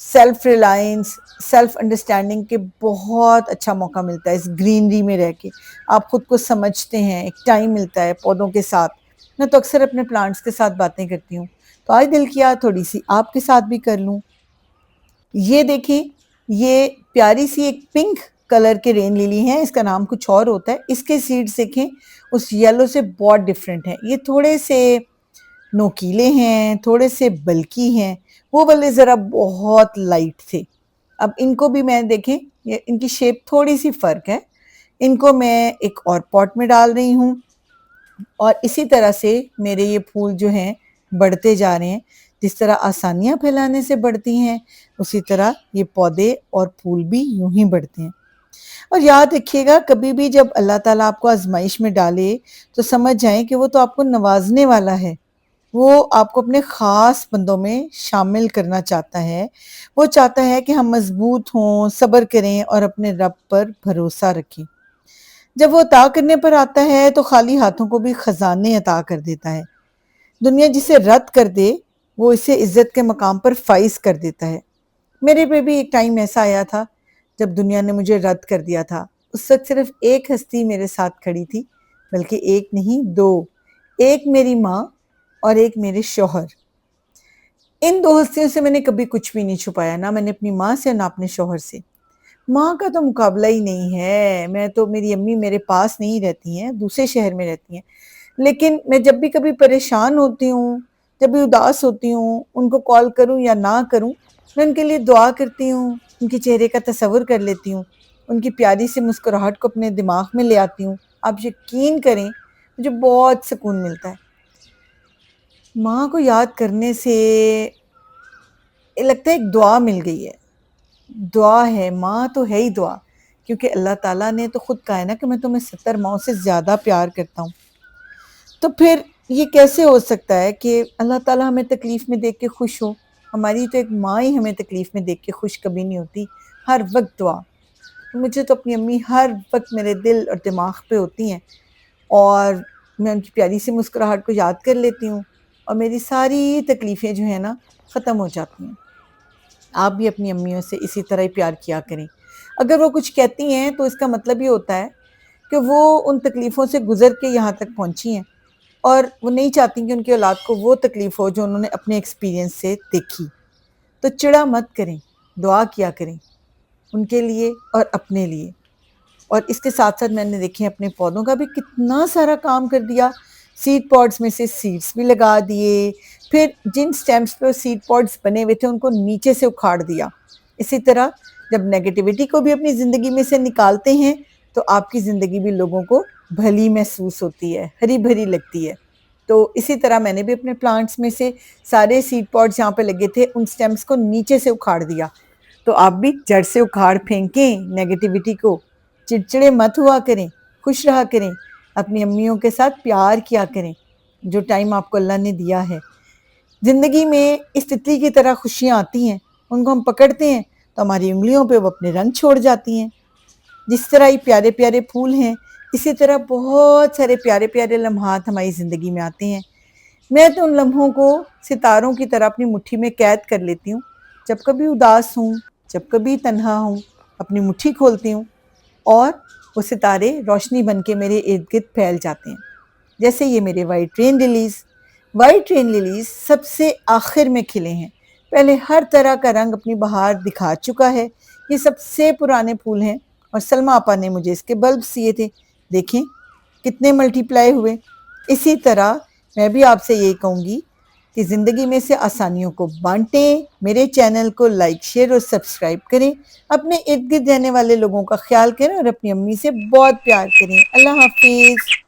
Self Reliance, self understanding کے بہت اچھا موقع ملتا ہے اس گرینری میں رہ کے. آپ خود کو سمجھتے ہیں، ایک ٹائم ملتا ہے پودوں کے ساتھ. میں تو اکثر اپنے پلانٹس کے ساتھ باتیں کرتی ہوں، تو آج دل کیا تھوڑی سی آپ کے ساتھ بھی کر لوں. یہ دیکھیں، یہ پیاری سی ایک پنک کلر کے رین لیلی ہیں، اس کا نام کچھ اور ہوتا ہے. اس کے سیڈز دیکھیں اس یلو سے بہت ڈیفرنٹ ہیں. یہ تھوڑے سے نوکیلے ہیں، تھوڑے سے بلکی ہیں، وہ والے ذرا بہت لائٹ تھے. اب ان کو بھی میں دیکھیں، یہ ان کی شیپ تھوڑی سی فرق ہے. ان کو میں ایک اور پاٹ میں ڈال رہی ہوں، اور اسی طرح سے میرے یہ پھول جو ہیں بڑھتے جا رہے ہیں. جس طرح آسانیاں پھیلانے سے بڑھتی ہیں، اسی طرح یہ پودے اور پھول بھی یوں ہی بڑھتے ہیں. اور یاد رکھیے گا، کبھی بھی جب اللہ تعالیٰ آپ کو آزمائش میں ڈالے تو سمجھ جائیں کہ وہ تو آپ کو نوازنے والا ہے. وہ آپ کو اپنے خاص بندوں میں شامل کرنا چاہتا ہے. وہ چاہتا ہے کہ ہم مضبوط ہوں، صبر کریں اور اپنے رب پر بھروسہ رکھیں. جب وہ عطا کرنے پر آتا ہے تو خالی ہاتھوں کو بھی خزانے عطا کر دیتا ہے. دنیا جسے رد کر دے وہ اسے عزت کے مقام پر فائز کر دیتا ہے. میرے پہ بھی ایک ٹائم ایسا آیا تھا جب دنیا نے مجھے رد کر دیا تھا. اس وقت صرف ایک ہستی میرے ساتھ کھڑی تھی، بلکہ ایک نہیں دو. ایک میری ماں اور ایک میرے شوہر. ان دو ہستیوں سے میں نے کبھی کچھ بھی نہیں چھپایا، نہ میں نے اپنی ماں سے نہ اپنے شوہر سے. ماں کا تو مقابلہ ہی نہیں ہے. میری امی میرے پاس نہیں رہتی ہیں، دوسرے شہر میں رہتی ہیں. لیکن میں جب بھی کبھی پریشان ہوتی ہوں، جب بھی اداس ہوتی ہوں، ان کو کال کروں یا نہ کروں، میں ان کے لیے دعا کرتی ہوں، ان کے چہرے کا تصور کر لیتی ہوں، ان کی پیاری سی مسکراہٹ کو اپنے دماغ میں لے آتی ہوں. آپ یقین کریں مجھے بہت سکون ملتا ہے. ماں کو یاد کرنے سے لگتا ہے ایک دعا مل گئی ہے. دعا ہے، ماں تو ہے ہی دعا، کیونکہ اللہ تعالیٰ نے تو خود کہا ہے نا کہ میں تمہیں 70 ماؤں سے زیادہ پیار کرتا ہوں. تو پھر یہ کیسے ہو سکتا ہے کہ اللہ تعالیٰ ہمیں تکلیف میں دیکھ کے خوش ہو؟ ہماری تو ایک ماں ہی ہمیں تکلیف میں دیکھ کے خوش کبھی نہیں ہوتی. ہر وقت دعا. مجھے تو اپنی امی ہر وقت میرے دل اور دماغ پہ ہوتی ہیں، اور میں ان کی پیاری سی مسکراہٹ کو یاد کر لیتی ہوں، اور میری ساری تکلیفیں جو ہیں نا ختم ہو جاتی ہیں. آپ بھی اپنی امیوں سے اسی طرح ہی پیار کیا کریں. اگر وہ کچھ کہتی ہیں تو اس کا مطلب یہ ہوتا ہے کہ وہ ان تکلیفوں سے گزر کے یہاں تک پہنچی ہیں، اور وہ نہیں چاہتی کہ ان کی اولاد کو وہ تکلیف ہو جو انہوں نے اپنے ایکسپیرینس سے دیکھی. تو چڑا مت کریں، دعا کیا کریں ان کے لیے اور اپنے لیے. اور اس کے ساتھ ساتھ میں نے دیکھیں اپنے پودوں کا بھی کتنا سارا کام کر دیا. سیڈ پوڈز میں سے سیڈز بھی لگا دیے، پھر جن سٹیمز پہ سیڈ پوڈز بنے ہوئے تھے ان کو نیچے سے اکھاڑ دیا. اسی طرح جب نیگیٹیوٹی کو بھی اپنی زندگی میں سے نکالتے ہیں تو آپ کی زندگی بھی لوگوں کو بھلی محسوس ہوتی ہے، ہری بھری لگتی ہے. تو اسی طرح میں نے بھی اپنے پلانٹس میں سے سارے سیڈ پوڈز جہاں پہ لگے تھے ان سٹیمز کو نیچے سے اکھاڑ دیا. تو آپ بھی جڑ سے اکھاڑ پھینکیں نیگیٹیوٹی کو. چڑچڑے مت ہوا کریں، خوش رہا کریں، اپنی امیوں کے ساتھ پیار کیا کریں جو ٹائم آپ کو اللہ نے دیا ہے. زندگی میں اس تتلی کی طرح خوشیاں آتی ہیں، ان کو ہم پکڑتے ہیں تو ہماری انگلیوں پہ وہ اپنے رنگ چھوڑ جاتی ہیں. جس طرح یہ پیارے پیارے پھول ہیں، اسی طرح بہت سارے پیارے پیارے لمحات ہماری زندگی میں آتے ہیں. میں تو ان لمحوں کو ستاروں کی طرح اپنی مٹھی میں قید کر لیتی ہوں. جب کبھی اداس ہوں، جب کبھی تنہا ہوں، اپنی مٹھی کھولتی ہوں اور وہ ستارے روشنی بن کے میرے ارد گرد پھیل جاتے ہیں. جیسے یہ میرے وائٹ رین لیلیز. وائٹ رین لیلیز سب سے آخر میں کھلے ہیں. پہلے ہر طرح کا رنگ اپنی بہار دکھا چکا ہے. یہ سب سے پرانے پھول ہیں، اور سلمہ آپا نے مجھے اس کے بلب سیے تھے. دیکھیں کتنے ملٹی پلائی ہوئے. اسی طرح میں بھی آپ سے یہی کہوں گی کہ زندگی میں سے آسانیوں کو بانٹیں. میرے چینل کو لائک، شیئر اور سبسکرائب کریں. اپنے ارد گرد رہنے والے لوگوں کا خیال کریں اور اپنی امی سے بہت پیار کریں. اللہ حافظ.